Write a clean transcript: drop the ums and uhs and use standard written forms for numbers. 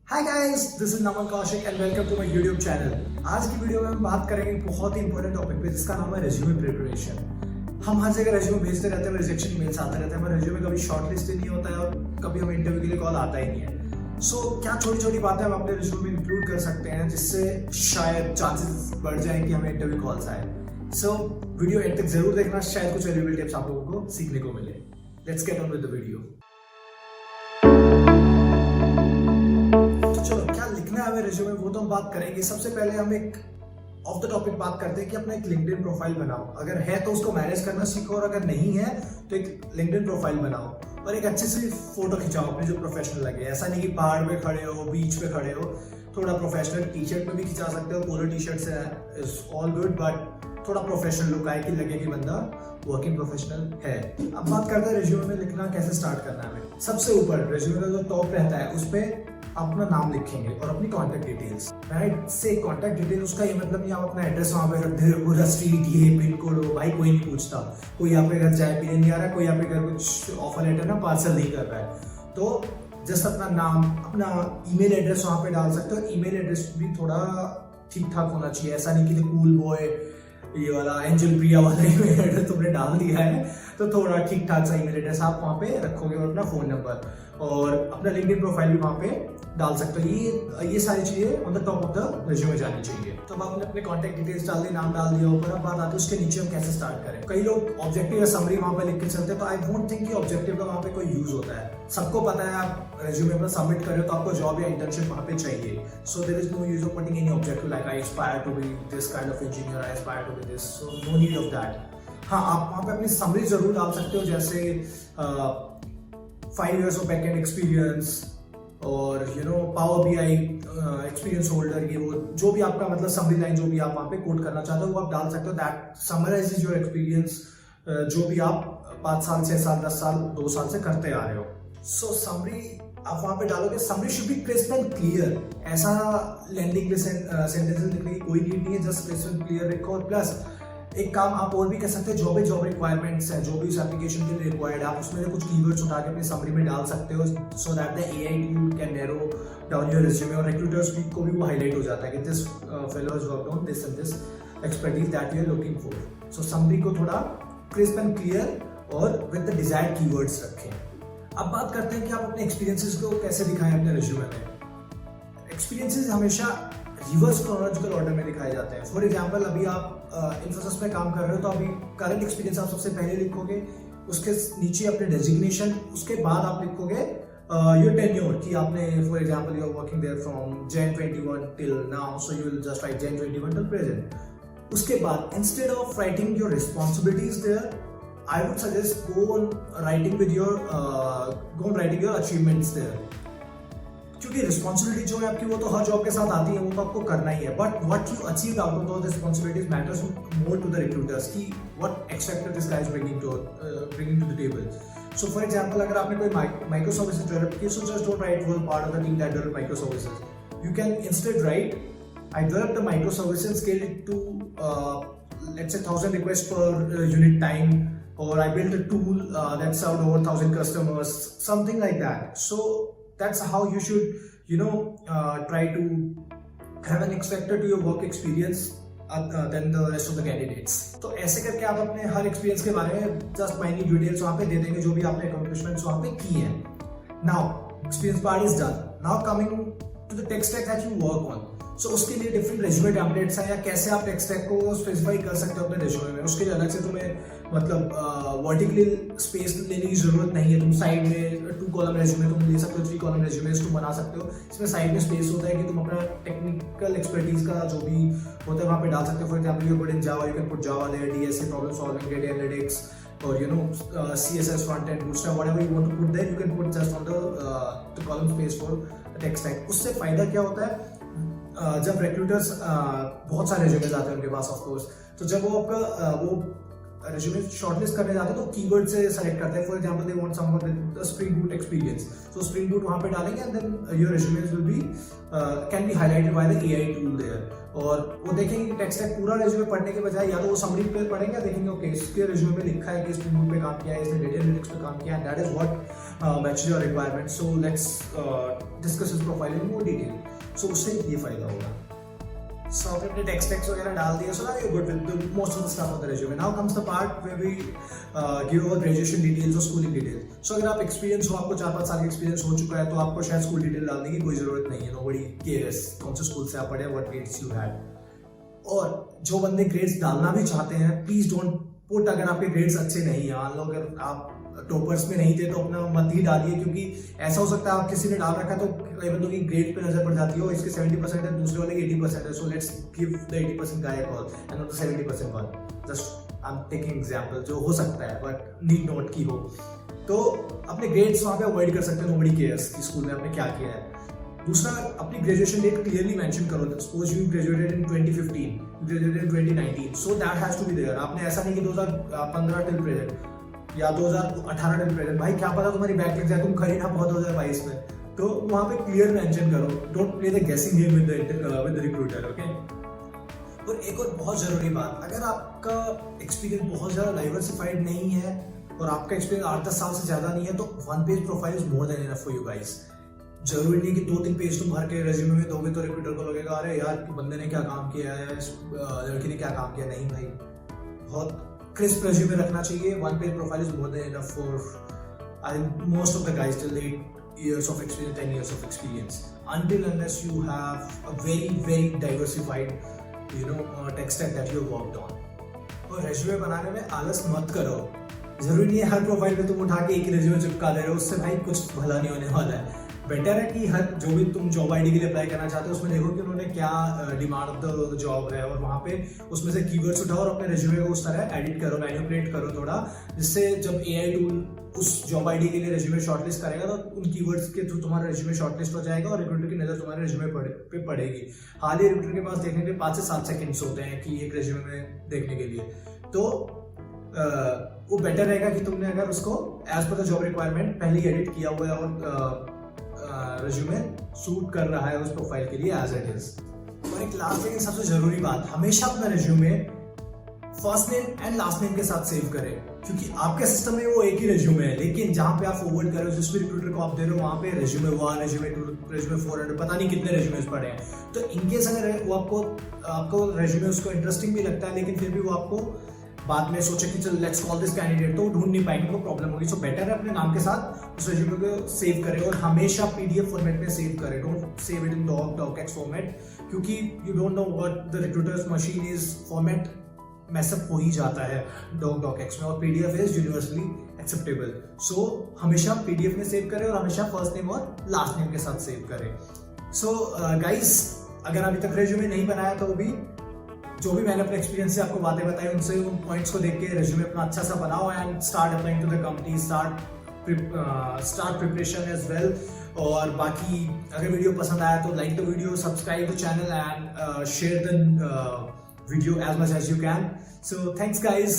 Hi guys, this is Naman Kaushik and welcome to my YouTube channel. आज की video में हम बात करेंगे एक बहुत ही इंपॉर्टेंट टॉपिक पे जिसका नाम है रेज्यूमे प्रिपरेशन। हम हर जगह रेज्यूमे भेजते रहते हैं, रिजेक्शन ईमेल्स आते रहते हैं, हमारा रेज्यूमे कभी शॉर्टलिस्ट ही नहीं होता है और कभी हमें इंटरव्यू के लिए कॉल आता ही नहीं है। सो क्या छोटी छोटी बातें हम अपने रेज्यूमे में इंक्लूड कर सकते हैं जिससे शायद चांसेस बढ़ जाए कि हमें इंटरव्यू कॉल्स आए। सो वीडियो एंड तक जरूर देखना, शायद कुछ वैल्यूएबल टिप्स आप लोगों को सीखने को मिले। Let's get on with the video. चलो, क्या लिखना है हमें रिज्यूमे वो तो हम बात करेंगे। सबसे पहले हम एक ऑफ द टॉपिक बात करते हैं कि अपना एक लिंक्डइन प्रोफाइल बनाओ। अगर है तो उसको मैनेज करना सीखो और अगर नहीं है तो एक लिंक्डइन प्रोफाइल बनाओ और एक अच्छी सी फोटो खिंचाओ अपनी जो प्रोफेशनल लगे। ऐसा नहीं कि पहाड़ पे खड़े हो, बीच पे खड़े हो, थोड़ा प्रोफेशनल टी शर्ट में भी खिंचा सकते हो, पोलो टी शर्ट से इज ऑल गुड, बट थोड़ा प्रोफेशनल लुक आए कि लगे कि बंदा वर्किंग प्रोफेशनल है। अब बात करते हैं रिज्यूमे में लिखना कैसे स्टार्ट करना है हमें। सबसे ऊपर रिज्यूमे का जो टॉप रहता है उस पर अपना नाम लिखेंगे और अपनी कॉन्टैक्ट डिटेल्स। राइट से कॉन्टैक्ट डिटेल उसका ये मतलब नहीं आप अपना एड्रेस वहां पे रख दे, पूरा स्ट्रीट ये पिन कोड हो, भाई कोई नहीं पूछता। कोई आपके घर चाय पीने नहीं आ रहा, कोई आपके घर कुछ ऑफर लेटर ना पार्सल नहीं कर रहा है, तो जस्ट अपना नाम, अपना ईमेल एड्रेस वहां पे डाल सकते हो। ईमेल एड्रेस भी थोड़ा ठीक ठाक होना चाहिए, ऐसा नहीं कि कूल बॉय ये वाला एंजल प्रिया वाला ईमेल एड्रेस तुमने डाल दिया है, तो थोड़ा ठीक ठाक सा ईमेल एड्रेस आप वहाँ पे रखोगे और अपना फोन नंबर और अपना लिंक्डइन प्रोफाइल भी वहाँ पे डाल सकते हो। ये सारी चीजें on the top of the resume जानी चाहिए। तो अब आपने अपने कॉन्टैक्ट डिटेल्स डाल दिए, नाम डाल दिया ऊपर। अब बात आती है उसके नीचे हम कैसे स्टार्ट करें। कई लोग ऑब्जेक्टिव या समरी वहाँ पे लिख के चलते हैं, तो आई डोंट थिंक कि ऑब्जेक्टिव का वहाँ पे कोई यूज होता है। सबको पता है आप रिज्यूमे अपना सबमिट कर रहे हो तो आपको जॉब या इंटर्नशिप वहाँ पे चाहिए। So there is no use of putting any objective like I aspire to be this kind of engineer, I aspire to be this, so no need of that. हाँ, आप वहाँ पे अपनी समरी जरूर डाल सकते हो, जैसे 5 years of backend experience और पावर बीआई एक्सपीरियंस होल्डर, ये वो जो भी आपका मतलब समरी लाइन जो भी आप वहाँ पे कोट करना चाहते हो वो आप डाल सकते हो। दैट समराइजेज योर एक्सपीरियंस जो भी आप 5 साल 6 साल 10 साल 2 साल से करते आ रहे हो। सो समरी आप वहाँ पे डालोगे, summary should be crisp and clear. ऐसा लैंडिंग सेंटेंसेस लिखने की कोई नीड नहीं है, जस्ट क्रिस्प एंड क्लियर लिखो। और प्लस एक काम आप और भी कर सकते हैं, जॉब रिक्वायरमेंट्स है जो भी इस एप्लीकेशन के लिए रिक्वायर्ड है, आप उसमें से कुछ कीवर्ड्स उठा के अपनी समरी में डाल सकते हो, so that the AI tool can narrow down your resume और रिक्रूटर्स को भी वो हाईलाइट हो जाता है कि this fellow has worked on this and this expertise that you are looking for. So summary को थोड़ा क्रिस्प एंड क्लियर और विद द डिजायर्ड कीवर्ड्स रखें। अब बात करते हैं कि आप अपने एक्सपीरियंसेस को कैसे दिखाएं अपने रिज्यूमे में। एक्सपीरियंसेस हमेशा रिवर्स क्रोनोलॉजिकल ऑर्डर में दिखाए जाते हैं। फॉर एग्जांपल, अभी आप इन्फोसिस में काम कर रहे हो तो अभी करंट एक्सपीरियंस आप सबसे पहले लिखोगे, उसके नीचे अपने डेजिग्नेशन, उसके बाद आप लिखोगे योर टेन्योर कि आपने for example you are working there from Jan 21 till now, so you will just write Jan 21 till present. उसके बाद instead of writing your responsibilities there, I would suggest go on writing your achievements there। क्योंकि responsibility जो है आपकी वो तो हर job के साथ आती है, वो तो आपको करना ही है, but what you achieve out of those responsibilities matters more to the recruiters कि what X factor this guys bringing to the table. So for example, अगर आपने कोई माइक्रो सर्विसेज डेवलप की, सो जस्ट डोंट राइट वो part of the team that develop microservices. You can instead write I developed the microservices, scaled it to let's say 1000 requests per unit time, or I built a tool that served over 1000 customers, something like that. So that's how you should try to have an X factor to your work experience than the rest of the candidates. तो ऐसे करके आप अपने हर experience के बारे में just minute details वहाँ पे दे देंगे, जो भी आपने अकॉम्प्लिशमेंट्स वहाँ पे की हैं। Now experience part is done. Now coming to the tech stack that you work on. सो उसके लिए डिफरेंट रेज्यूमे टेम्पलेट्स हैं, या कैसे आप टेक स्टैक को स्पेसिफाई कर सकते हो अपने रेज्यूमे में। उसके लिए अलग से तुम्हें मतलब वर्टिकली स्पेस लेने की जरूरत नहीं है। तुम साइड में 2 कॉलम रेज्यूमे तुम ले सकते हो, 3 कॉलम रेज्यूमे तुम बना सकते हो। इसमें साइड में स्पेस होता है कि तुम अपना टेक्निकल एक्सपर्टीज का जो भी होता है वहाँ पे डाल सकते हो। For example, you put in Java, you can put Java there, DSA, problem solving, data analytics, और CSS front end Bootstrap, whatever you want to put there, you can put just on the column space for tech stack. उससे फायदा क्या होता है, जब recruiters बहुत सारे resumes आते हैं उनके पास ऑफ कोर्स, तो जब वो आपका वो रिज्यूमे शॉर्टलिस्ट करने जाते हैं तो कीवर्ड से सेलेक्ट करते हैं। For example, they want someone with Spring Boot experience, so Spring Boot वहां पे डालेंगे and then your resumes will be can be highlighted by the AI tool there. और वो देखेंगे कि टेक स्टैक पूरा रिज्यूमे पढ़ने के बजाय या तो वो समरी पे पढ़ेंगे, देखेंगे ओके इसके रिज्यूमे में लिखा है कि स्प्रिंग बूट पे काम किया है, इसने डेटा एनालिटिक्स पे काम किया है, that is what match your requirement. So let's discuss his profile in more detail. So उससे ये फायदा होगा. So आपने अपने टेक्स्ट वगैरह डाल दिए, so now you're good with the most of the stuff on the resume. Now comes the part where we give our graduation details or schooling details. So अगर आप एक्सपीरियंस हो, आपको 4-5 साल का एक्सपीरियंस हो चुका है, तो आपको शायद स्कूल डिटेल डालने की कोई जरूरत नहीं है. Nobody cares कौन से स्कूल से आप पढ़े, what grades you had. और जो बंदे ग्रेड्स डालना भी चाहते हैं, प्लीज डोंट पुट, अगर आपके ग्रेड्स अच्छे नहीं है, मान लो अगर आप टॉपर्स में नहीं थे तो अपना मत ही डालिए, क्योंकि ऐसा हो सकता है आप किसी ने डाल रखा तो कई बंदों की ग्रेड पे नजर पड़ जाती हो, इसके 70% है, दूसरे वाले की 80% है. So let's give the 80% guy call and not the 70% one. Just I am taking example, जो हो सकता है बट नीड नोट की हो. तो अपने ग्रेड्स वहां पे अवॉइड कर सकते हैं. नोबडी केयर्स कि स्कूल में आपने क्या किया है. दूसरा, अपनी ग्रेजुएशन डेट क्लियरली मेंशन करो. Suppose you graduated in 2015, graduated in 2019, so that has to be there. आपने ऐसा नहीं कि 2015 टिल प्रेजेंट या 2018 टिल प्रेजेंट. भाई क्या पता तुम्हारी बैक लग जाए, तुम खरीद ना बहुत 2022 में, तो वहां पे क्लियर मेंशन करो. डोंट प्ले द गेसिंग game with the recruiter. Okay. और एक और बहुत जरूरी बात, अगर आपका एक्सपीरियंस बहुत ज्यादा डाइवर्सिफाइड नहीं है और आपका एक्सपीरियंस 8-10 साल से ज्यादा नहीं है, तो 1 page profile is more than enough for you guys. जरूरी नहीं कि 2-3 पेज तुम भर के रेज्यूमे में दोगे तो रिक्रूटर को लगेगा अरे यार बंदे ने क्या काम किया है, इस लड़की ने क्या काम किया. नहीं भाई, बहुत क्रिस्प रेज्यूमे रखना चाहिए. 1 page profile is more than enough for I think most of the guys till 8 years of experience, 10 years of experience, until unless you have a very diversified tech stack that you have worked on. और resume बनाने में आलस मत करो. जरूरी नहीं है her profile पे तुम उठा के एक ही रेज्यूमे चिपका दे रहे हो, उससे भाई कुछ भला नहीं होने वाला है. बेटर है कि हर जो भी तुम जॉब आईडी के लिए अप्लाई करना चाहते हो उसमें देखो कि उन्होंने क्या डिमांड ऑफ द जॉब है, और वहाँ पे उसमें से कीवर्ड्स उठाओ और अपने रिज्यूमे को उस तरह एडिट करो, मैनिपुलेट करो थोड़ा, जिससे जब एआई टूल उस जॉब आईडी के लिए रिज्यूमे शॉर्टलिस्ट करेगा तो उन कीवर्ड्स के थ्रू तुम्हारा रिज्यूमे शॉर्टलिस्ट हो जाएगा और रिक्रूटर की नजर तुम्हारे रिज्यूमे पे पड़ेगी. हाल ही रिक्रूटर के पास देखने के 5 से 7 सेकंड्स होते हैं कि एक रिज्यूमे में देखने के लिए. तो वो बेटर रहेगा कि तुमने अगर उसको as per the job requirement पहले ही एडिट किया हुआ है और रिज्यूमे सूट कर रहा है उस प्रोफाइल के लिए एज इट इज. और एक लास्ट लेकिन सबसे जरूरी बात, हमेशा अपना resume first name and last name के साथ सेव करें, क्योंकि आपके सिस्टम में वो एक ही रिज्यूमे है, लेकिन जहां पे आप फॉरवर्ड कर रहे हो, जिस भी रिक्रूटर को आप दे रहे हो, वहां पे रिज्यूमे 1, रिज्यूमे 2, रिज्यूमे 400, पता नहीं कितने रिज्यूमेस पड़े हैं. तो इनकेस अगर वो आपको रिज्यूमे उसको इंटरेस्टिंग भी लगता है, लेकिन फिर भी वो आपको बाद में सोचे कि चल लेट्स कॉल दिस कैंडिडेट, तो ढूंढ नहीं पाएंगे, तो प्रॉब्लम होगी. सो बेटर है अपने नाम के साथ उस रिज्यूमे को सेव करें और हमेशा पीडीएफ फॉर्मेट में सेव करें. Don't save it in docx format, क्योंकि you don't know what the recruiter's machine is. Format mess up हो ही जाता है डॉकएक्स में, और PDF is universally acceptable. So हमेशा पीडीएफ में सेव करें और हमेशा फर्स्ट नेम और लास्ट नेम के साथ सेव करें. सो गाइस, अगर अभी तक रिज्यूमे नहीं बनाया तो भी जो भी मैंने अपने एक्सपीरियंस से आपको बातें बताई, उनसे उन पॉइंट्स को देख के रिज्यूमे अपना अच्छा सा बनाओ and start applying to the company, start preparation as well. और बाकी अगर वीडियो पसंद आया तो like the video, subscribe the channel and share the video as much as you can. So thanks guys.